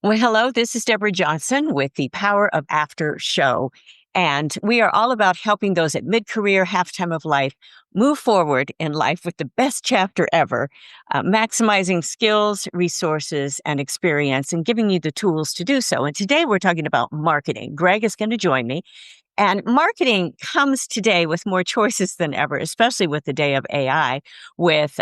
Well, hello, this is Deborah Johnson with the Power of After show. And we are all about helping those at mid career, halftime of life move forward in life with the best chapter ever, maximizing skills, resources, and experience, and giving you the tools to do so. And today we're talking about marketing. Greg is going to join me. And marketing comes today with more choices than ever, especially with the day of AI, with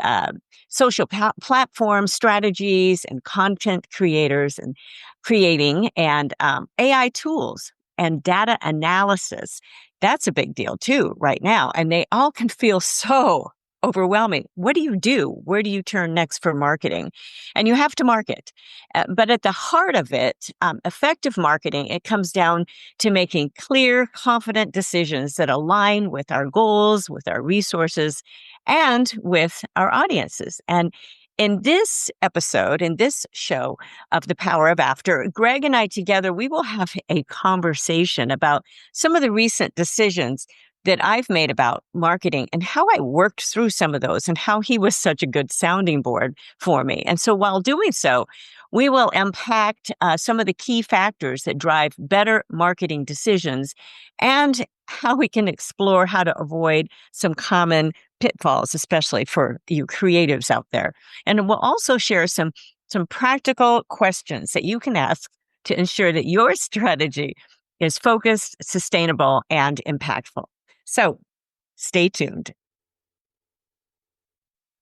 social platform strategies and content creators and creating and AI tools and data analysis. That's a big deal too right now. And they all can feel so overwhelming. What do you do? Where do you turn next for marketing? And you have to market. But at the heart of it, effective marketing, it comes down to making clear, confident decisions that align with our goals, with our resources, and with our audiences. And in this episode, in this show of The Power of After, Greg and I together, we will have a conversation about some of the recent decisions that I've made about marketing and how I worked through some of those and how he was such a good sounding board for me. And so while doing so, we will impact some of the key factors that drive better marketing decisions and how we can explore how to avoid some common pitfalls, especially for you creatives out there. And we'll also share some practical questions that you can ask to ensure that your strategy is focused, sustainable, and impactful. So stay tuned.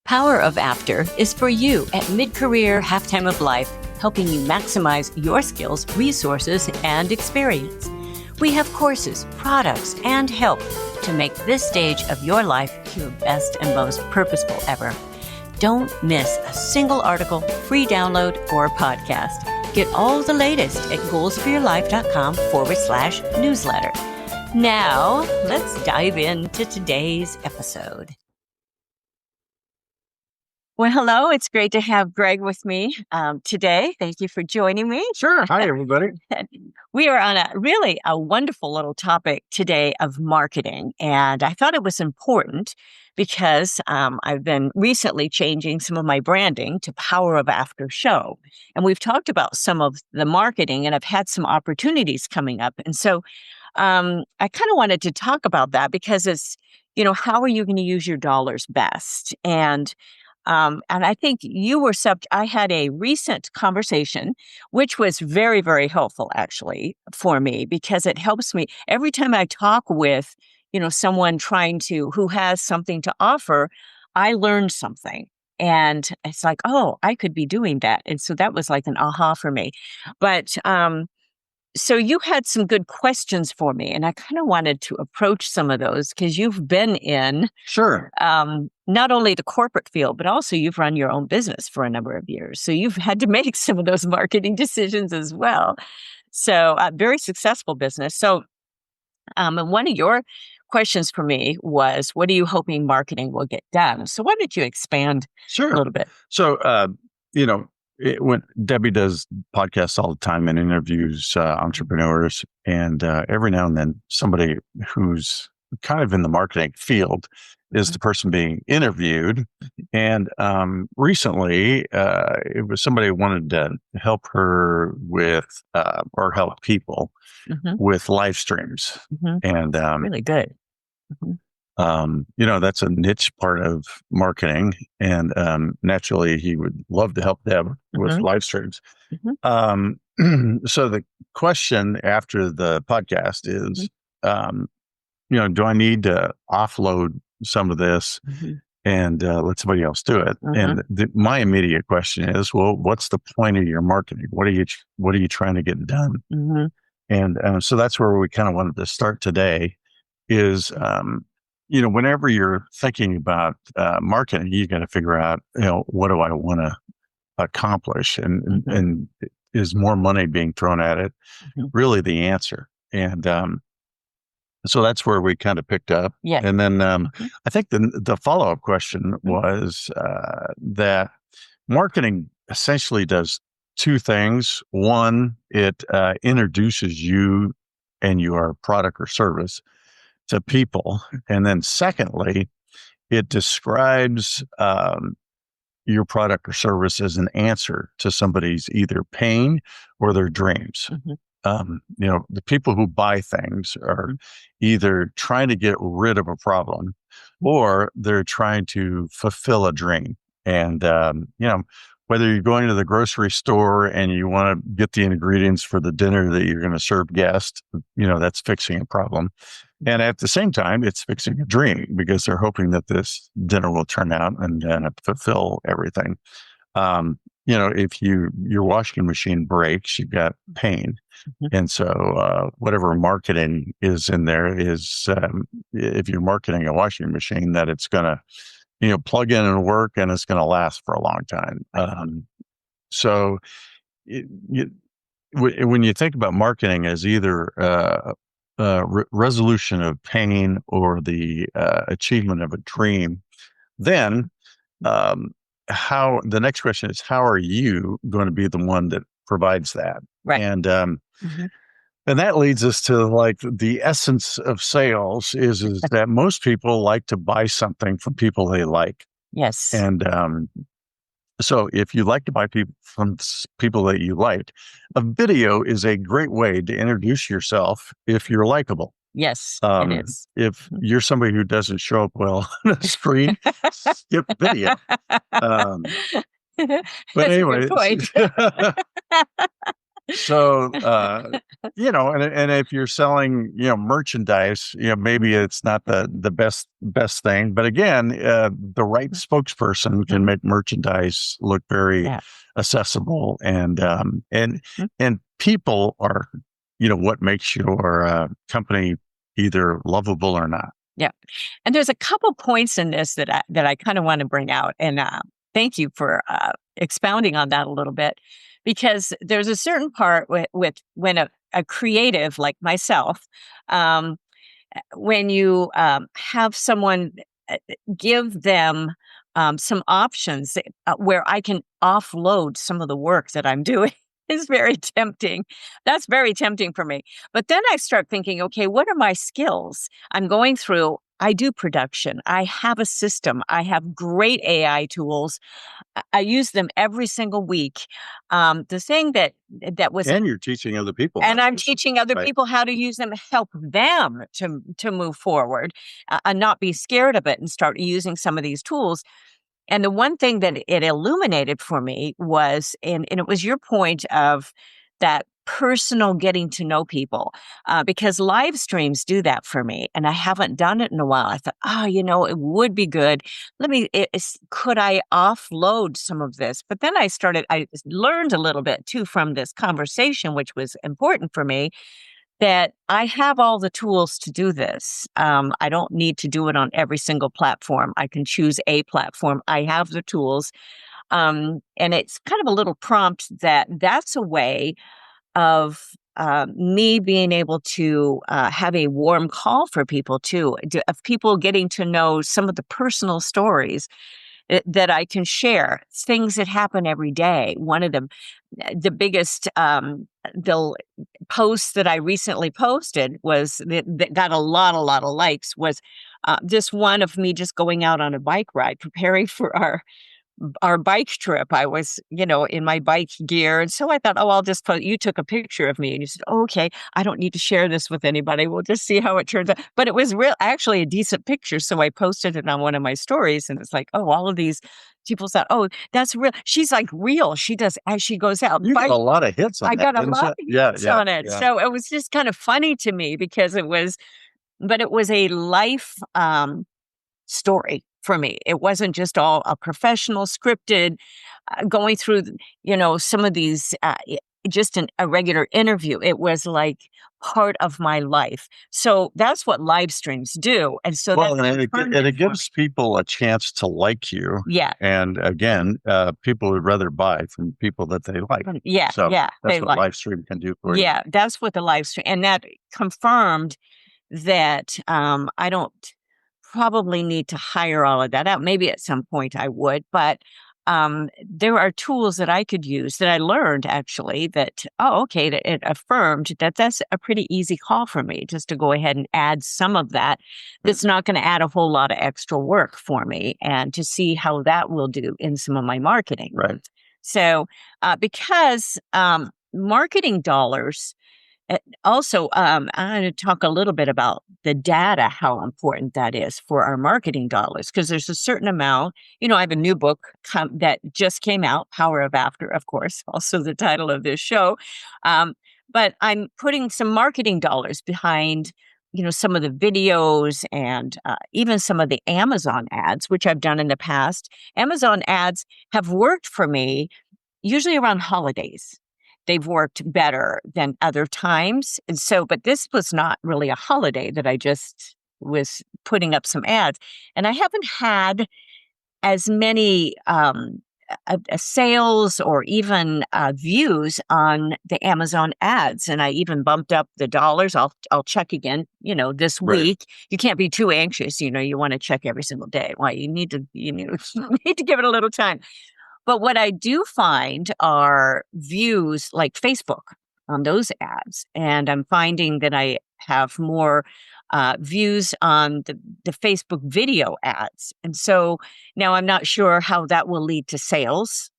Power of After is for you at mid-career, halftime of life, helping you maximize your skills, resources, and experience. We have courses, products, and help to make this stage of your life your best and most purposeful ever. Don't miss a single article, free download, or podcast. Get all the latest at goalsforyourlife.com/newsletter. Now, let's dive into today's episode. Well, hello. It's great to have Greg with me today. Thank you for joining me. Sure. Hi, everybody. We are on a wonderful little topic today of marketing. And I thought it was important because I've been recently changing some of my branding to Power of After Show. And we've talked about some of the marketing and I've had some opportunities coming up. And so I kind of wanted to talk about that because it's, how are you going to use your dollars best? And I think I had a recent conversation, which was very, very helpful actually for me because it helps me every time I talk with, someone who has something to offer, I learned something. And it's like, oh, I could be doing that. And so that was like an aha for me. But, so you had some good questions for me, and I kind of wanted to approach some of those because you've been in Sure. Not only the corporate field, but also you've run your own business for a number of years. So you've had to make some of those marketing decisions as well. So very successful business. So and one of your questions for me was, what are you hoping marketing will get done? So why don't you expand Sure. a little bit? So, when Debbie does podcasts all the time and interviews entrepreneurs, and every now and then somebody who's kind of in the marketing field is the person being interviewed. And recently, it was somebody who wanted to help her with, or help people with live streams. And really good. that's a niche part of marketing, and naturally he would love to help them with live streams. So the question after the podcast is, do I need to offload some of this and let somebody else do it? And my immediate question is, well, what's the point of your marketing? What are you trying to get done? And so that's where we kind of wanted to start today is, whenever you're thinking about marketing, you got to figure out, what do I want to accomplish? And is more money being thrown at it really the answer? And so that's where we kind of picked up. Yeah. And then I think the follow-up question was that marketing essentially does two things. One, it introduces you and your product or service to people. And then secondly, it describes your product or service as an answer to somebody's either pain or their dreams. The people who buy things are either trying to get rid of a problem or they're trying to fulfill a dream. And, whether you're going to the grocery store and you want to get the ingredients for the dinner that you're going to serve guests, that's fixing a problem. And at the same time, it's fixing a dream because they're hoping that this dinner will turn out and fulfill everything. If your washing machine breaks, you've got pain. And so whatever marketing is in there is, if you're marketing a washing machine, that it's going to, plug in and work and it's going to last for a long time. When you think about marketing as either resolution of pain or the achievement of a dream, then the next question is, how are you going to be the one that provides that? Right. And that leads us to like the essence of sales is that most people like to buy something from people they like. Yes. And so if you like to buy from people that you like, a video is a great way to introduce yourself if you're likable. Yes, it is. If you're somebody who doesn't show up well on the screen, skip video. But anyway, so, and if you're selling, merchandise, maybe it's not the best thing, but again, the right spokesperson can make merchandise look very accessible and people are, what makes your company either lovable or not. Yeah. And there's a couple points in this that I kind of want to bring out. And thank you for expounding on that a little bit, because there's a certain part with when a creative like myself, when you have someone give them some options where I can offload some of the work that I'm doing. Is very tempting. That's very tempting for me. But then I start thinking, okay, what are my skills? I'm going through, I do production. I have a system. I have great AI tools. I use them every single week. The thing that was... And you're teaching other people. And I'm teaching other people how to use them, help them to move forward and not be scared of it and start using some of these tools. And the one thing that it illuminated for me was, and it was your point of that personal getting to know people, because live streams do that for me. And I haven't done it in a while. I thought, it would be good. Could I offload some of this? But then I learned a little bit too from this conversation, which was important for me, that I have all the tools to do this. I don't need to do it on every single platform. I can choose a platform. I have the tools. And it's kind of a little prompt that's a way of me being able to have a warm call for people too, of people getting to know some of the personal stories that I can share, things that happen every day. One of them, the biggest the post that I recently posted was that got a lot of likes was just one of me just going out on a bike ride, preparing for our bike trip. I was, in my bike gear. And so I thought, I'll just post. You took a picture of me and you said, okay, I don't need to share this with anybody. We'll just see how it turns out. But it was actually a decent picture. So I posted it on one of my stories and it's like, all of these people thought, that's real. She's like real. She does, as she goes out. You got a lot of hits on I got a lot of hits on it. Yeah. So it was just kind of funny to me because it was a life story for me. It wasn't just all a professional scripted going through, some of these, just a regular interview. It was like part of my life. So that's what live streams do. And so it gives people a chance to like you. Yeah. And again, people would rather buy from people that they like. Yeah. So yeah. That's what live stream can do for you. Yeah. That's what the live stream, and that confirmed that I don't probably need to hire all of that out. Maybe at some point I would, but there are tools that I could use that I learned actually that, it affirmed that that's a pretty easy call for me just to go ahead and add some of that. That's not going to add a whole lot of extra work for me, and to see how that will do in some of my marketing. Right. So, because marketing dollars, also, I'm going to talk a little bit about the data, how important that is for our marketing dollars, because there's a certain amount. I have a new book that just came out, Power of After, of course, also the title of this show. But I'm putting some marketing dollars behind, some of the videos and even some of the Amazon ads, which I've done in the past. Amazon ads have worked for me usually around holidays. They've worked better than other times. And so, but this was not really a holiday that I just was putting up some ads. And I haven't had as many sales or even views on the Amazon ads. And I even bumped up the dollars. I'll check again, this week. You can't be too anxious. You want to check every single day. Why? You need to give it a little time. But what I do find are views like Facebook on those ads. And I'm finding that I have more views on the Facebook video ads. And so now I'm not sure how that will lead to sales.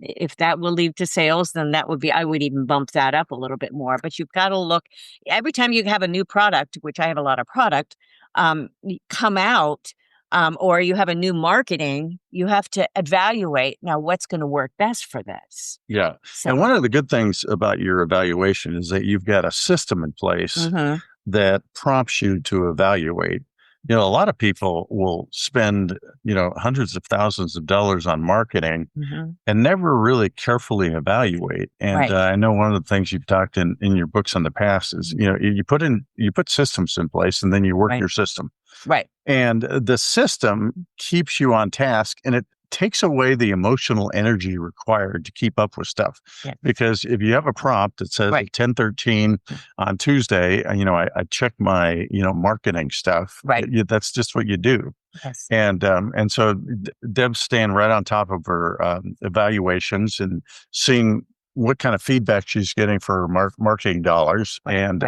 If that will lead to sales, then I would even bump that up a little bit more. But you've got to look, every time you have a new product, which I have a lot of product, come out, or you have a new marketing, you have to evaluate now what's going to work best for this. Yeah. So, And one of the good things about your evaluation is that you've got a system in place that prompts you to evaluate. A lot of people will spend, hundreds of thousands of dollars on marketing and never really carefully evaluate. And I know one of the things you've talked in your books in the past is, you put systems in place and then you work your system. Right. And the system keeps you on task, and it takes away the emotional energy required to keep up with stuff. Yeah. Because if you have a prompt that says at 10:13 on Tuesday, I check my, marketing stuff. Right. That's just what you do. Yes. And so Deb's staying right on top of her evaluations and seeing what kind of feedback she's getting for her marketing dollars. And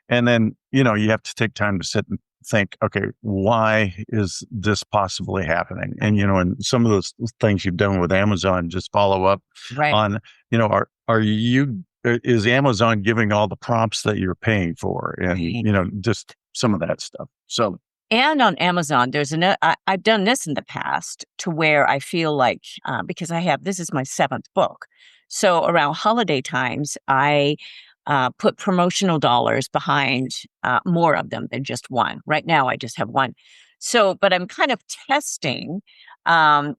then, you have to take time to sit and think, okay, why is this possibly happening? And, and some of those things you've done with Amazon, just follow up on, is Amazon giving all the prompts that you're paying for? And, just some of that stuff. So. And on Amazon, I've done this in the past to where I feel like, because this is my 7th book. So around holiday times, I put promotional dollars behind more of them than just one. Right now, I just have one. So, but I'm kind of testing,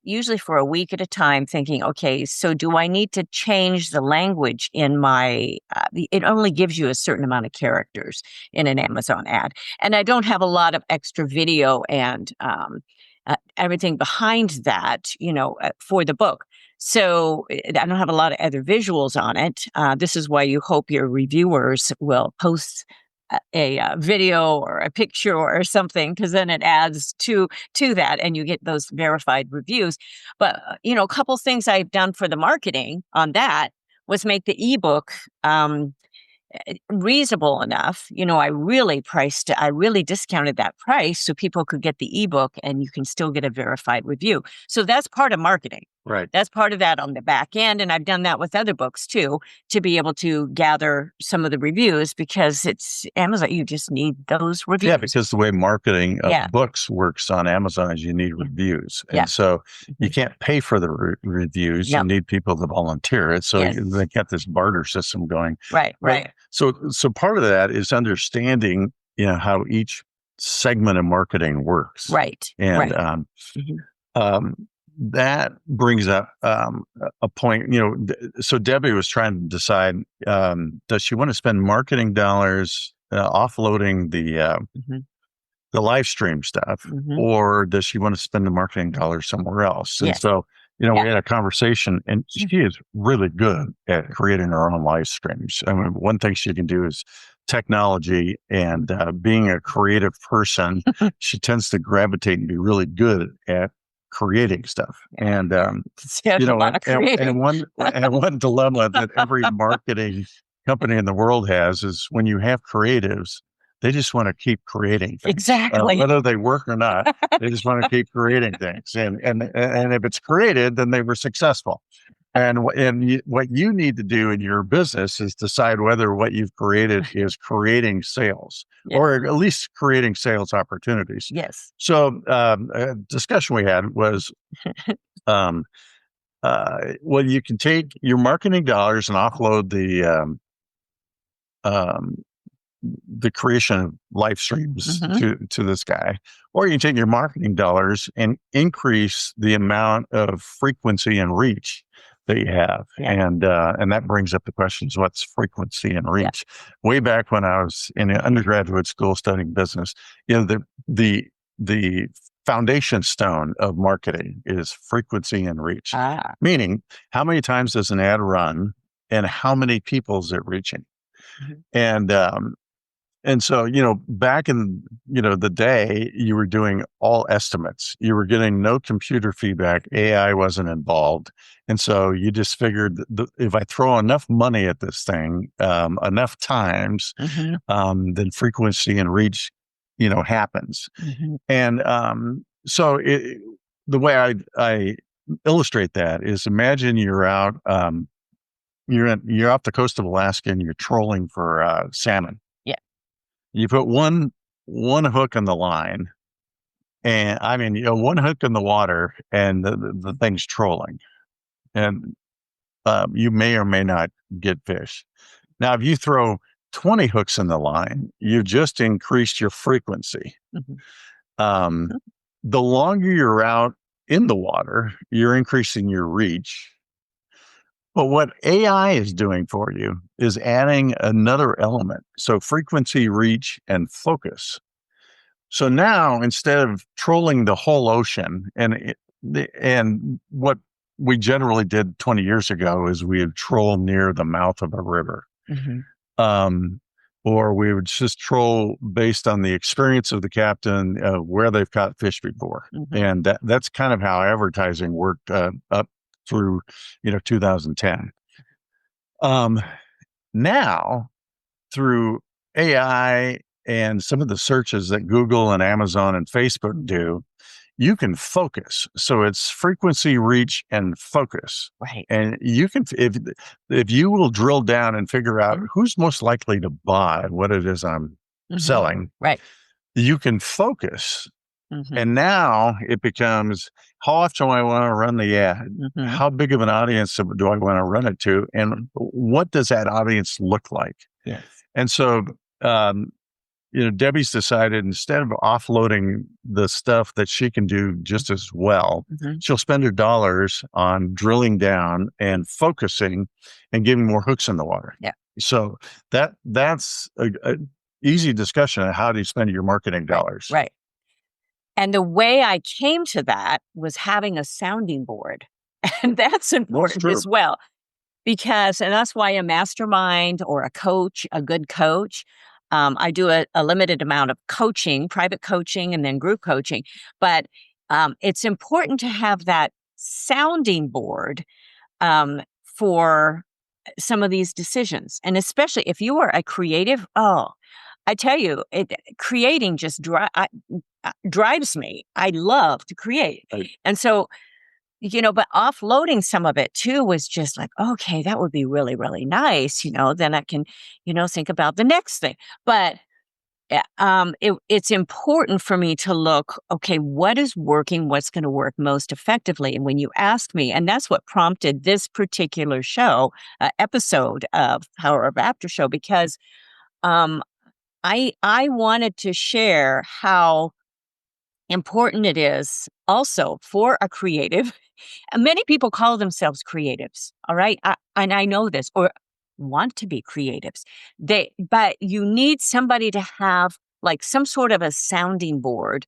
usually for a week at a time, thinking, okay, so do I need to change the language in my, it only gives you a certain amount of characters in an Amazon ad. And I don't have a lot of extra video and everything behind that, for the book. So I don't have a lot of other visuals on it. This is why you hope your reviewers will post a video or a picture or something, because then it adds to that and you get those verified reviews. But, a couple things I've done for the marketing on that was make the ebook reasonable enough. I really discounted that price so people could get the ebook and you can still get a verified review. So that's part of marketing. Right. That's part of that on the back end. And I've done that with other books too, to be able to gather some of the reviews, because it's Amazon. You just need those reviews. Yeah, because the way marketing of books works on Amazon is you need reviews. And so you can't pay for the reviews. You need people to volunteer it. So they got this barter system going. Right. So part of that is understanding, how each segment of marketing works. Right. And that brings up a point, so Debbie was trying to decide, does she want to spend marketing dollars offloading the live stream stuff, or does she want to spend the marketing dollars somewhere else? And so, we had a conversation, and she is really good at creating her own live streams. I mean, one thing she can do is technology, and being a creative person, she tends to gravitate and be really good at creating stuff. And, There's a lot of creating. and one dilemma that every marketing company in the world has is when you have creatives, they just want to keep creating things. Exactly. Whether they work or not, they just want to keep creating things. And if it's created, then they were successful. And what you need to do in your business is decide whether what you've created is creating sales, or at least creating sales opportunities. Yes. So a discussion we had was, well, you can take your marketing dollars and offload the creation of live streams to this guy, or you can take your marketing dollars and increase the amount of frequency and reach that you have. And that brings up the questions, what's frequency and reach? Way back when I was in an undergraduate school studying business, the foundation stone of marketing is frequency and reach. Meaning, how many times does an ad run and how many people is it reaching? And so, back in, the day, you were doing all estimates. You were getting no computer feedback. AI wasn't involved. And so you just figured that if I throw enough money at this thing, enough times, then frequency and reach, happens. And so the way I illustrate that is, imagine you're out, you're off the coast of Alaska and you're trolling for salmon. You put one hook in the line, and one hook in the water, and the thing's trolling, and you may or may not get fish. Now, if you throw 20 hooks in the line, you've just increased your frequency. The longer you're out in the water, you're increasing your reach. But what AI is doing for you is adding another element. So frequency, reach, and focus. So now, instead of trolling the whole ocean, and what we generally did 20 years ago is we would troll near the mouth of a river. Or we would just troll based on the experience of the captain, where they've caught fish before. And that's kind of how advertising worked up through 2010. Now, through AI and some of the searches that Google and Amazon and Facebook do, you can focus. So it's frequency, reach, and focus. Right. And you can, if you will drill down and figure out who's most likely to buy what it is I'm selling, right, you can focus. And now it becomes, how often do I want to run the ad? How big of an audience do I want to run it to? And what does that audience look like? Yes. And so, Debbie's decided, instead of offloading the stuff that she can do just as well, she'll spend her dollars on drilling down and focusing and giving more hooks in the water. So that's a easy discussion of how do you spend your marketing dollars. Right. And the way I came to that was having a sounding board. And that's important as well. And that's why a mastermind or a coach, a good coach, I do a limited amount of coaching, private coaching, and then group coaching. But it's important to have that sounding board for some of these decisions. And especially if you are a creative, I tell you, creating just drives me. I love to create. Right. And so, but offloading some of it too was just like, okay, that would be really, really nice. Then I can, think about the next thing. But it's important for me to look, okay, what is working? What's going to work most effectively? And when you ask me, and that's what prompted this particular show, episode of Power of After Show, because I wanted to share how important it is also for a creative. Many people call themselves creatives, all right? And I know this, or want to be creatives. But you need somebody to have like some sort of a sounding board.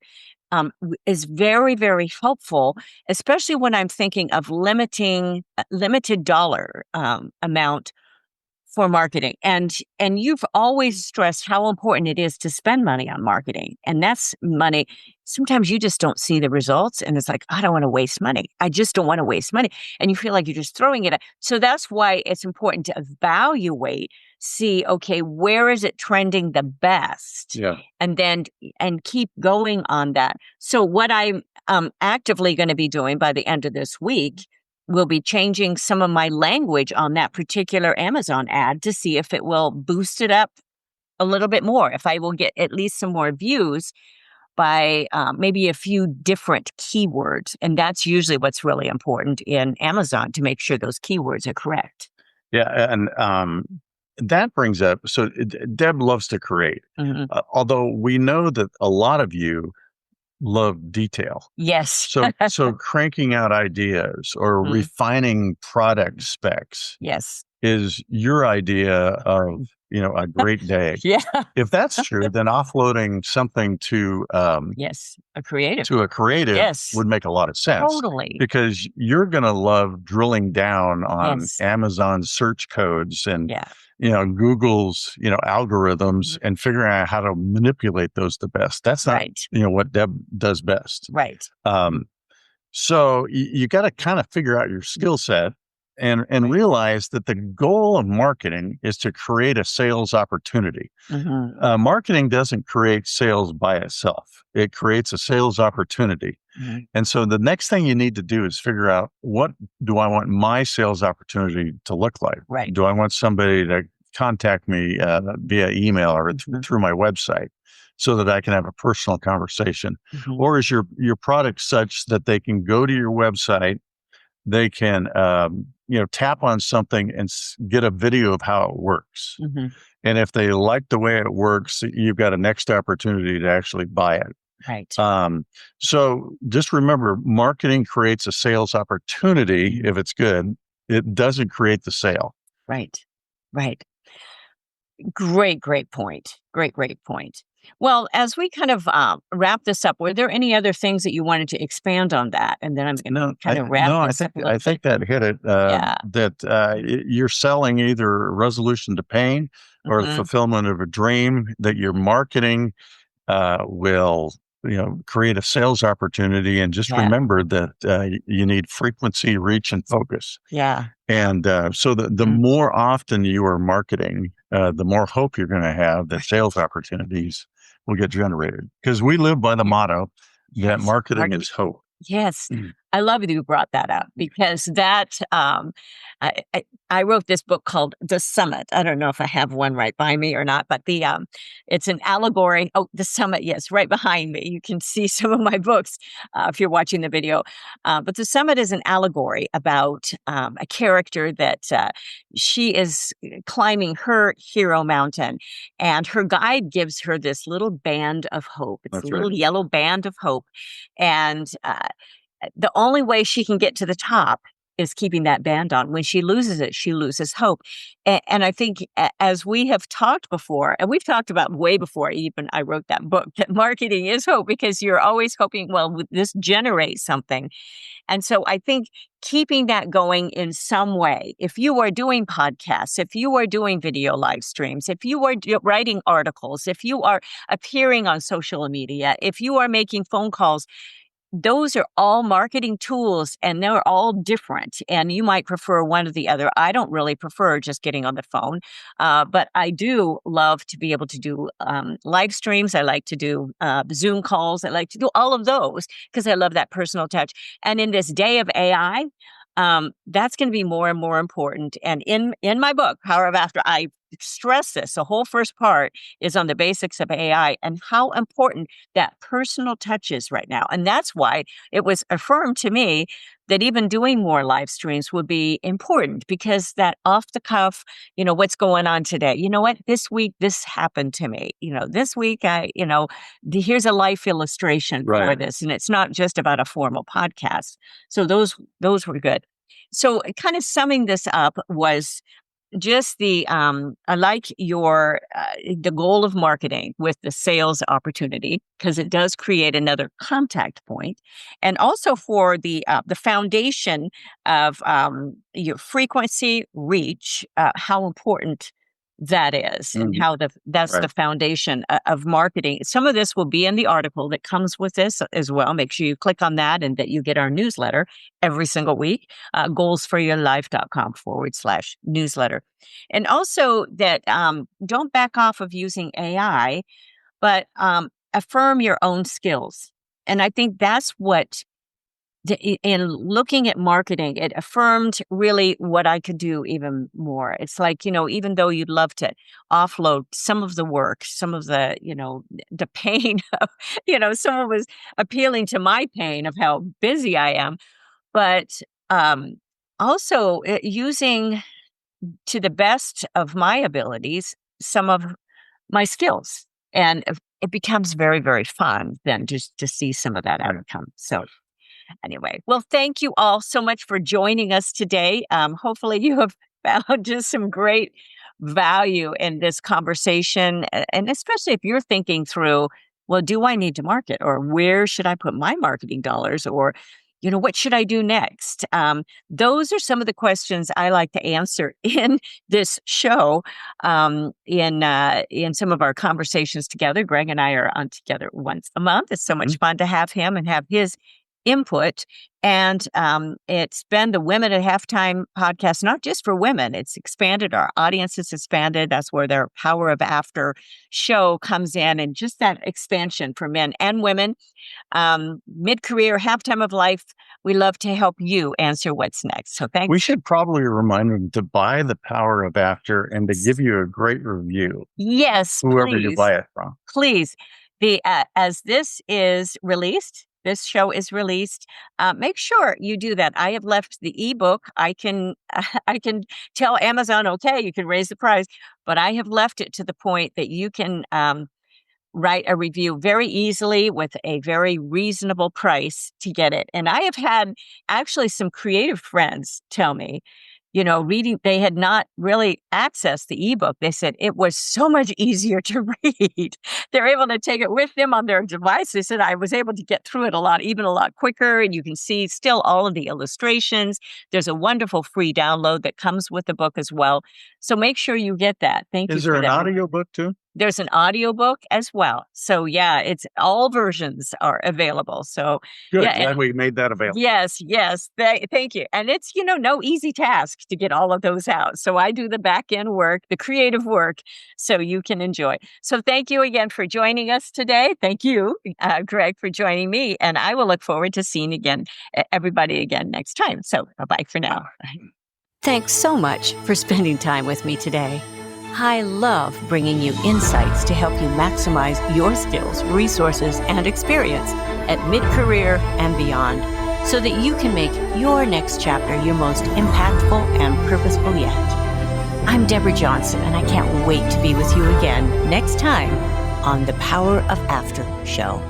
Is very, very helpful, especially when I'm thinking of limited dollar amount for marketing. And you've always stressed how important it is to spend money on marketing. And that's money. Sometimes you just don't see the results and it's like, I don't want to waste money. I just don't want to waste money. And you feel like you're just throwing it at. So that's why it's important to evaluate, see, okay, where is it trending the best? Yeah. And then, and keep going on that. So what I'm actively going to be doing by the end of this week will be changing some of my language on that particular Amazon ad to see if it will boost it up a little bit more, if I will get at least some more views by maybe a few different keywords. And that's usually what's really important in Amazon, to make sure those keywords are correct. Yeah. And that brings up, so Deb loves to create, although we know that a lot of you love detail. Yes. So cranking out ideas or refining product specs yes, is your idea of, a great day. yeah. If that's true, then offloading something to yes, a creative yes, would make a lot of sense. Totally. Because you're going to love drilling down on Yes. Amazon's search codes and Yeah. Google's algorithms and figuring out how to manipulate those the best. That's not Right. what Deb does best. Right. So you got to kind of figure out your skill set and realize that the goal of marketing is to create a sales opportunity. Marketing doesn't create sales by itself. It creates a sales opportunity. And so the next thing you need to do is figure out, what do I want my sales opportunity to look like? Right. Do I want somebody to contact me via email or through my website so that I can have a personal conversation? Or is your product such that they can go to your website, they can tap on something and get a video of how it works? And if they like the way it works, you've got a next opportunity to actually buy it. Right. So just remember, marketing creates a sales opportunity if it's good. It doesn't create the sale. Right. Right. Great point. Great point. Well, as we kind of wrap this up, were there any other things that you wanted to expand on that? And then I'm going to kind of wrap this up. I think that hit it. That you're selling either resolution to pain or the fulfillment of a dream, that your marketing will create a sales opportunity. And just remember that you need frequency, reach, and focus. Yeah. And so the more often you are marketing, the more hope you're going to have that sales opportunities will get generated. Because we live by the motto that marketing is hope. Yes. I love that you brought that up, because that I wrote this book called The Summit. I don't know if I have one right by me or not, but it's an allegory. Oh, The Summit, yes, right behind me. You can see some of my books if you're watching the video. But The Summit is an allegory about a character that she is climbing her hero mountain, and her guide gives her this little band of hope. It's a little yellow band of hope. And the only way she can get to the top is keeping that band on. When she loses it, she loses hope. And I think, as we have talked before, and we've talked about way before even I wrote that book, that marketing is hope, because you're always hoping, well, would this generate something? And so I think keeping that going in some way, if you are doing podcasts, if you are doing video live streams, if you are writing articles, if you are appearing on social media, if you are making phone calls, those are all marketing tools, and they're all different. And you might prefer one or the other. I don't really prefer just getting on the phone, but I do love to be able to do live streams. I like to do Zoom calls. I like to do all of those because I love that personal touch. And in this day of AI, that's going to be more and more important. And in my book, Power of After, I stress this. The whole first part is on the basics of AI and how important that personal touch is right now. And that's why it was affirmed to me that even doing more live streams would be important, because that off the cuff, what's going on today? You know what? This week, this happened to me. This week, here's a life illustration for this. And it's not just about a formal podcast. So those were good. So kind of summing this up was, just I like your the goal of marketing with the sales opportunity, because it does create another contact point, and also for the foundation of your frequency, reach, how important that is, and how that's the foundation of marketing. Some of this will be in the article that comes with this as well. Make sure you click on that and that you get our newsletter every single week, goalsforyourlife.com/newsletter. And also that don't back off of using AI, but affirm your own skills. And I think that's what in looking at marketing, it affirmed really what I could do even more. It's like, even though you'd love to offload some of the work, some of the, the pain of, someone was appealing to my pain of how busy I am, but also using to the best of my abilities some of my skills. And it becomes very, very fun then just to see some of that outcome. So anyway, well, thank you all so much for joining us today. Hopefully you have found just some great value in this conversation. And especially if you're thinking through, well, do I need to market, or where should I put my marketing dollars, or, what should I do next? Those are some of the questions I like to answer in this show. In some of our conversations together, Greg and I are on together once a month. It's so much fun to have him and have his input. And it's been the Women at Halftime podcast, not just for women. It's expanded. Our audience has expanded. That's where their Power of After show comes in, and just that expansion for men and women. Mid-career, halftime of life. We love to help you answer what's next. So thanks. We should probably remind them to buy the Power of After and to give you a great review. Yes, whoever please. You buy it from. Please. As this is released, this show is released, make sure you do that. I have left the ebook. I can tell Amazon, okay, you can raise the price, but I have left it to the point that you can write a review very easily with a very reasonable price to get it. And I have had actually some creative friends tell me, reading, they had not really accessed the ebook. They said it was so much easier to read. They're able to take it with them on their device. They said I was able to get through it a lot quicker. And you can see still all of the illustrations. There's a wonderful free download that comes with the book as well. So make sure you get that. Thank you. Is there an audio book too? There's an audiobook as well. So yeah, it's all versions are available. So good. Yeah, Glad we made that available. Yes. Thank you. And it's, no easy task to get all of those out. So I do the back end work, the creative work, so you can enjoy. So thank you again for joining us today. Thank you, Greg, for joining me. And I will look forward to seeing everybody again next time. So bye-bye for now. Thanks so much for spending time with me today. I love bringing you insights to help you maximize your skills, resources, and experience at mid-career and beyond, so that you can make your next chapter your most impactful and purposeful yet. I'm Deborah Johnson, and I can't wait to be with you again next time on the Power of After show.